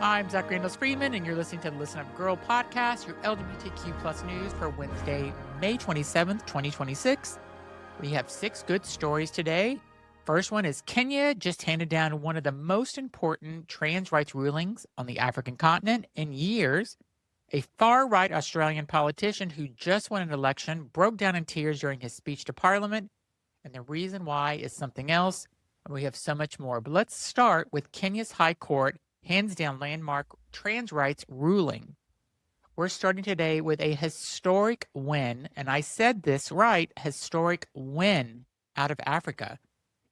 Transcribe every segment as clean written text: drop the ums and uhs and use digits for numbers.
I'm Zach Randall Freeman, and you're listening to the Listen Up Girl podcast, your LGBTQ plus news for Wednesday, May 27th, 2026. We have 6 good stories today. First one is Kenya just handed down one of the most important trans rights rulings on the African continent in years. A far-right Australian politician who just won an election broke down in tears during his speech to Parliament, and the reason why is something else, and we have so much more. But let's start with Kenya's High Court hands down landmark trans rights ruling. We're starting today with a historic win, and I said this right, historic win out of Africa.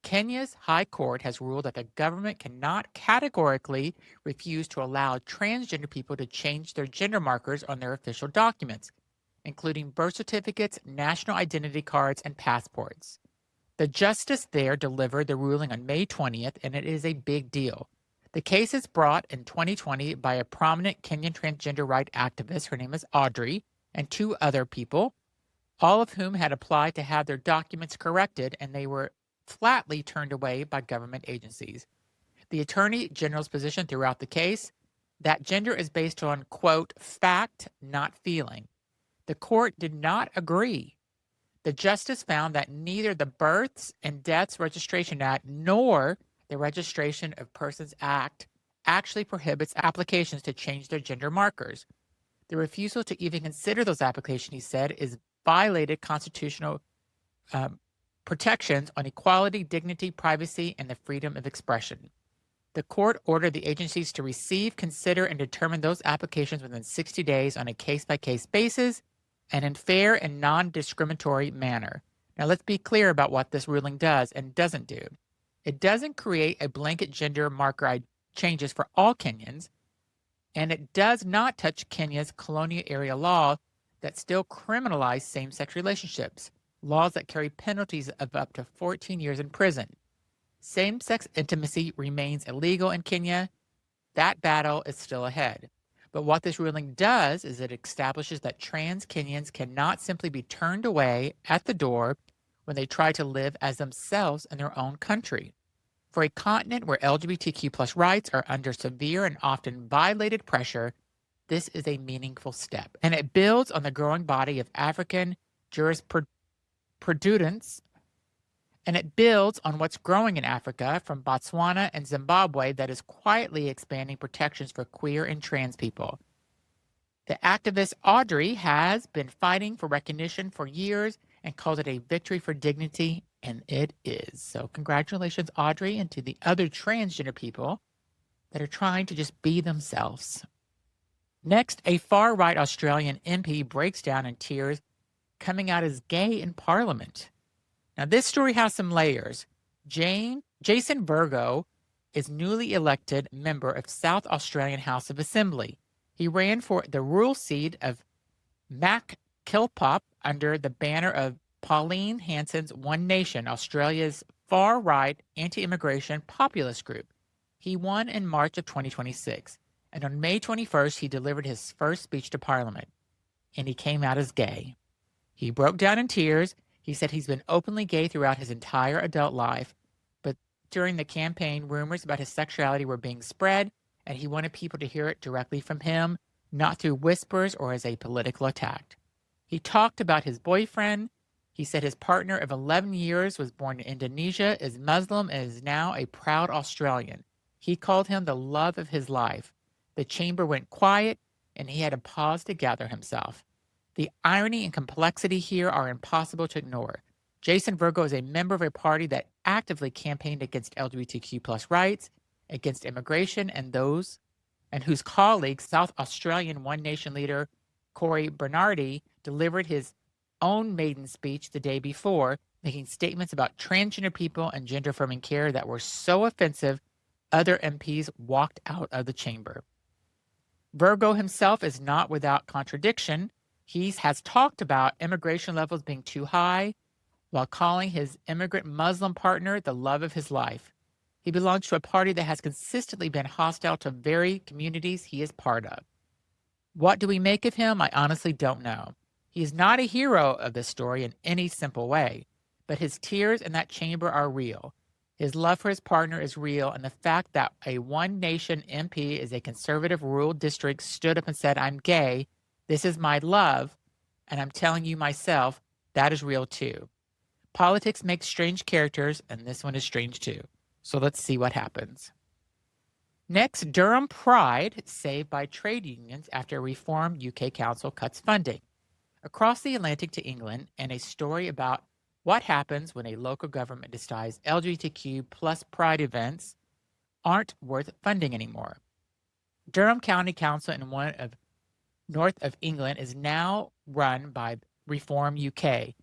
Kenya's High Court has ruled that the government cannot categorically refuse to allow transgender people to change their gender markers on their official documents, including birth certificates, national identity cards, and passports. The justice there delivered the ruling on May 20th, and it is a big deal. The case is brought in 2020 by a prominent Kenyan transgender right activist, her name is Audrey, and 2 other people, all of whom had applied to have their documents corrected, and they were flatly turned away by government agencies. The Attorney General's position throughout the case, that gender is based on, quote, fact, not feeling. The court did not agree. The justice found that neither the Births and Deaths Registration Act nor the Registration of Persons Act actually prohibits applications to change their gender markers. The refusal to even consider those applications, he said, is violated constitutional protections on equality, dignity, privacy, and the freedom of expression. The court ordered the agencies to receive, consider, and determine those applications within 60 days on a case-by-case basis and in fair and non-discriminatory manner. Now, let's be clear about what this ruling does and doesn't do. It doesn't create a blanket gender marker changes for all Kenyans, and it does not touch Kenya's colonial-era law that still criminalize same-sex relationships, laws that carry penalties of up to 14 years in prison. Same-sex intimacy remains illegal in Kenya. That battle is still ahead. But what this ruling does is it establishes that trans Kenyans cannot simply be turned away at the door when they try to live as themselves in their own country. For a continent where LGBTQ plus rights are under severe and often violated pressure, this is a meaningful step. And it builds on the growing body of African jurisprudence, and it builds on what's growing in Africa from Botswana and Zimbabwe that is quietly expanding protections for queer and trans people. The activist Audrey has been fighting for recognition for years and called it a victory for dignity, and it is. So congratulations, Audrey, and to the other transgender people that are trying to just be themselves. Next, a far-right Australian MP breaks down in tears, coming out as gay in Parliament. Now, this story has some layers. Jason Virgo is newly elected member of South Australian House of Assembly. He ran for the rural seat of MacKillop under the banner of Pauline Hanson's One Nation, Australia's far-right anti-immigration populist group. He won in March of 2026, and on May 21st, he delivered his first speech to Parliament, and he came out as gay. He broke down in tears. He said he's been openly gay throughout his entire adult life, but during the campaign, rumors about his sexuality were being spread, and he wanted people to hear it directly from him, not through whispers or as a political attack. He talked about his boyfriend. He said his partner of 11 years was born in Indonesia, is Muslim, and is now a proud Australian. He called him the love of his life. The chamber went quiet, and he had to pause to gather himself. The irony and complexity here are impossible to ignore. Jason Virgo is a member of a party that actively campaigned against LGBTQ plus rights, against immigration, and whose colleague, South Australian One Nation leader Cory Bernardi, delivered his own maiden speech the day before, making statements about transgender people and gender-affirming care that were so offensive, other MPs walked out of the chamber. Virgo himself is not without contradiction. He has talked about immigration levels being too high while calling his immigrant Muslim partner the love of his life. He belongs to a party that has consistently been hostile to very communities he is part of. What do we make of him? I honestly don't know. He is not a hero of this story in any simple way, but his tears in that chamber are real. His love for his partner is real, and the fact that a One Nation MP is a conservative rural district stood up and said, I'm gay, this is my love, and I'm telling you myself, that is real too. Politics makes strange characters, and this one is strange too. So let's see what happens. Next, Durham Pride saved by trade unions after a reform UK council cuts funding. Across the Atlantic to England, and a story about what happens when a local government decides LGBTQ plus pride events aren't worth funding anymore. Durham County Council in one of north of England is now run by Reform UK,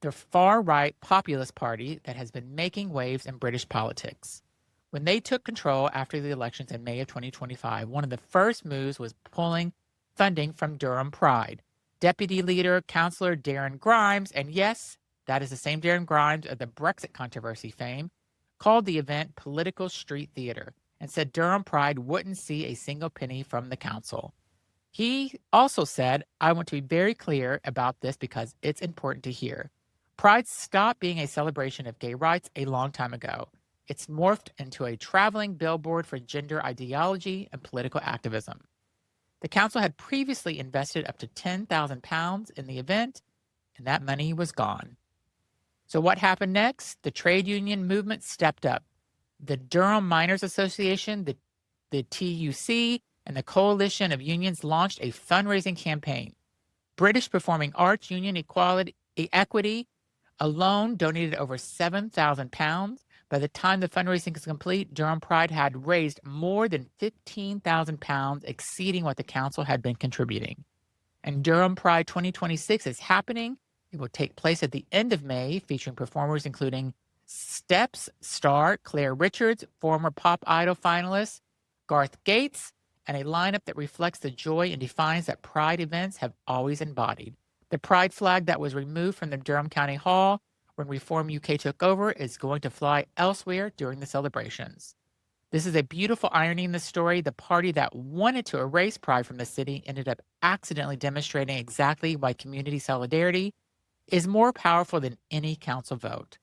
the far-right populist party that has been making waves in British politics. When they took control after the elections in May of 2025, one of the first moves was pulling funding from Durham Pride. Deputy Leader Councillor Darren Grimes, and yes, that is the same Darren Grimes of the Brexit controversy fame, called the event political street theater and said Durham Pride wouldn't see a single penny from the council. He also said, I want to be very clear about this because it's important to hear. Pride stopped being a celebration of gay rights a long time ago. It's morphed into a traveling billboard for gender ideology and political activism. The council had previously invested up to £10,000 in the event, and that money was gone. So what happened next? The trade union movement stepped up. The Durham Miners Association, the TUC, and the Coalition of Unions launched a fundraising campaign. British Performing Arts Union Equity alone donated over £7,000. By the time the fundraising is complete, Durham Pride had raised more than £15,000, exceeding what the council had been contributing. And Durham Pride 2026 is happening. It will take place at the end of May, featuring performers including Steps star Claire Richards, former Pop Idol finalist Gareth Gates, and a lineup that reflects the joy and defiance that Pride events have always embodied. The Pride flag that was removed from the Durham County Hall when Reform UK took over is going to fly elsewhere during the celebrations. This is a beautiful irony in the story. The party that wanted to erase Pride from the city ended up accidentally demonstrating exactly why community solidarity is more powerful than any council vote.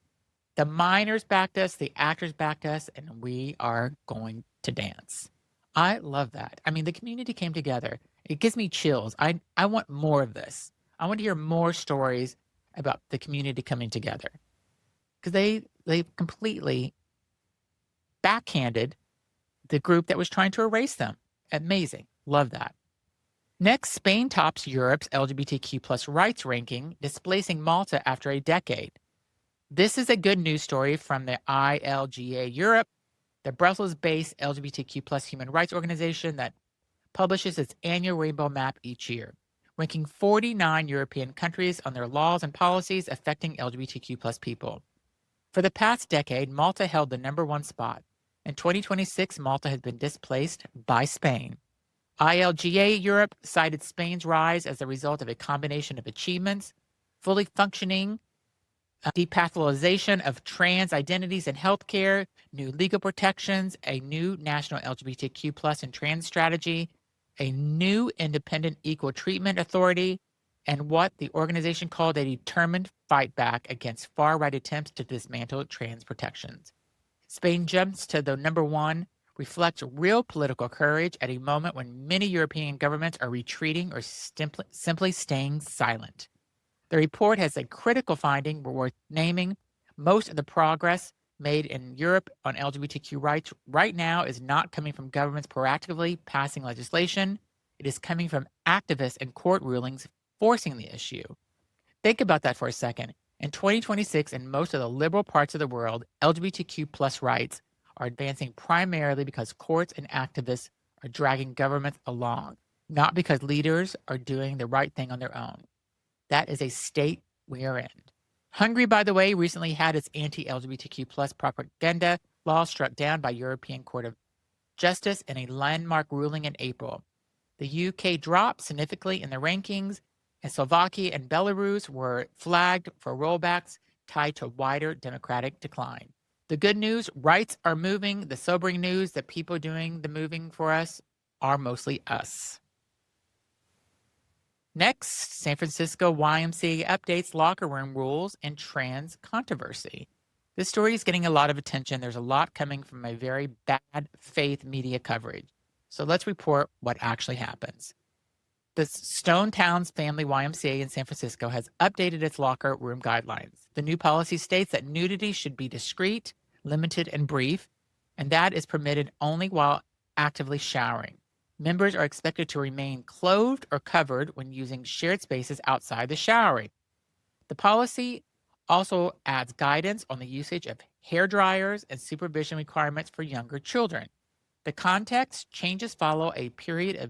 The miners backed us, the actors backed us, and we are going to dance. I love that. I mean, the community came together. It gives me chills. I want more of this. I want to hear more stories about the community coming together, because they completely backhanded the group that was trying to erase them. Amazing. Love that. Next, Spain tops Europe's LGBTQ plus rights ranking, displacing Malta after a decade. This is a good news story from the ILGA Europe, the Brussels-based LGBTQ plus human rights organization that publishes its annual rainbow map each year, ranking 49 European countries on their laws and policies affecting LGBTQ plus people. For the past decade, Malta held the #1 spot. In 2026, Malta has been displaced by Spain. ILGA Europe cited Spain's rise as a result of a combination of achievements, fully functioning depathologization of trans identities in healthcare, new legal protections, a new national LGBTQ plus and trans strategy, a new independent equal treatment authority, and what the organization called a determined fight back against far-right attempts to dismantle trans protections. Spain jumps to the #1, reflects real political courage at a moment when many European governments are retreating or simply staying silent. The report has a critical finding worth naming. Most of the progress made in Europe on LGBTQ rights right now is not coming from governments proactively passing legislation. It is coming from activists and court rulings forcing the issue. Think about that for a second. In 2026, in most of the liberal parts of the world, LGBTQ plus rights are advancing primarily because courts and activists are dragging governments along, not because leaders are doing the right thing on their own. That is a state we are in. Hungary, by the way, recently had its anti-LGBTQ plus propaganda law struck down by European Court of Justice in a landmark ruling in April. The UK dropped significantly in the rankings, and Slovakia and Belarus were flagged for rollbacks tied to wider democratic decline. The good news, rights are moving. The sobering news, that people doing the moving for us are mostly us. Next, San Francisco YMCA updates locker room rules and trans controversy. This story is getting a lot of attention. There's a lot coming from a very bad faith media coverage. So let's report what actually happens. The Stone Towns Family YMCA in San Francisco has updated its locker room guidelines. The new policy states that nudity should be discreet, limited, and brief, and that is permitted only while actively showering. Members are expected to remain clothed or covered when using shared spaces outside the showering. The policy also adds guidance on the usage of hair dryers and supervision requirements for younger children. The context changes follow a period of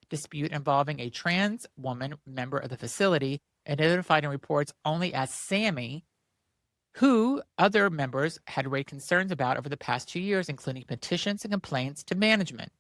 dispute involving a trans woman member of the facility, identified in reports only as Sammy, who other members had raised concerns about over the past 2 years, including petitions and complaints to management.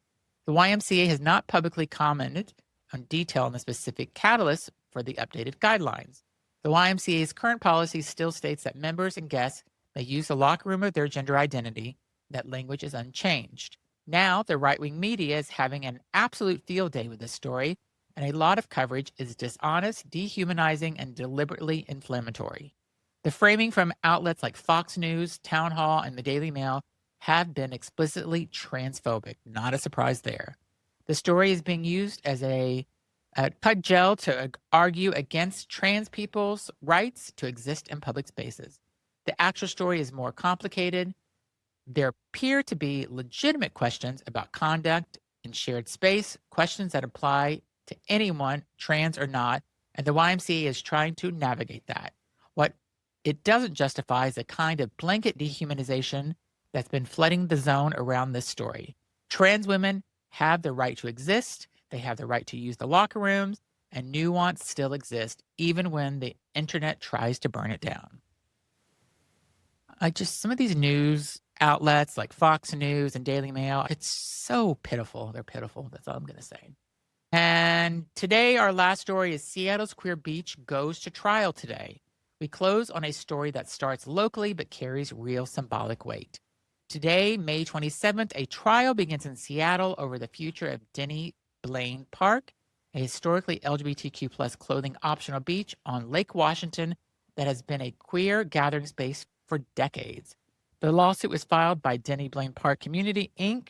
The YMCA has not publicly commented on detail on the specific catalyst for the updated guidelines. The YMCA's current policy still states that members and guests may use the locker room of their gender identity. That language is unchanged. Now, the right-wing media is having an absolute field day with this story, and a lot of coverage is dishonest, dehumanizing, and deliberately inflammatory. The framing from outlets like Fox News, Town Hall, and the Daily Mail have been explicitly transphobic. Not a surprise there. The story is being used as a cudgel to argue against trans people's rights to exist in public spaces. The actual story is more complicated. There appear to be legitimate questions about conduct in shared space, questions that apply to anyone, trans or not, and the YMCA is trying to navigate that. What it doesn't justify is a kind of blanket dehumanization that's been flooding the zone around this story. Trans women have the right to exist, they have the right to use the locker rooms, and nuance still exists even when the internet tries to burn it down. Some of these news outlets like Fox News and Daily Mail, it's so pitiful. They're pitiful. That's all I'm going to say. And today, our last story is Seattle's queer beach goes to trial today. We close on a story that starts locally but carries real symbolic weight. Today, May 27th, a trial begins in Seattle over the future of Denny Blaine Park, a historically LGBTQ plus clothing optional beach on Lake Washington that has been a queer gathering space for decades. The lawsuit was filed by Denny Blaine Park Community, Inc.,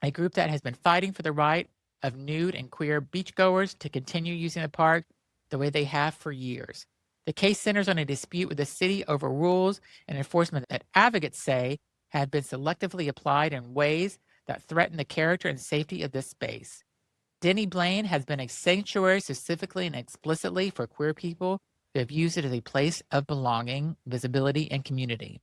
a group that has been fighting for the right of nude and queer beachgoers to continue using the park the way they have for years. The case centers on a dispute with the city over rules and enforcement that advocates say have been selectively applied in ways that threaten the character and safety of this space. Denny Blaine has been a sanctuary specifically and explicitly for queer people who have used it as a place of belonging, visibility, and community.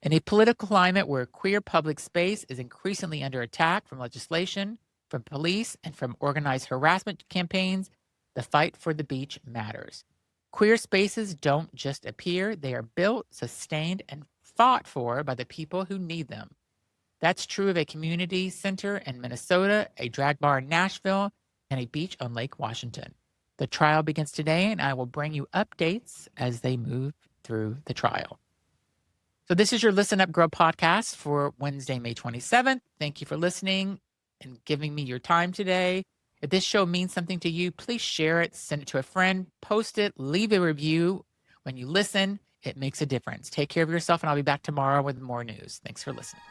In a political climate where queer public space is increasingly under attack from legislation, from police, and from organized harassment campaigns, the fight for the beach matters. Queer spaces don't just appear, they are built, sustained, and fought for by the people who need them. That's true of a community center in Minnesota, a drag bar in Nashville, and a beach on Lake Washington. The trial begins today, and I will bring you updates as they move through the trial. So this is your Listen Up Girl podcast for Wednesday, May 27th. Thank you for listening and giving me your time today. If this show means something to you, please share it, send it to a friend, post it, leave a review. When you listen, it makes a difference. Take care of yourself, and I'll be back tomorrow with more news. Thanks for listening.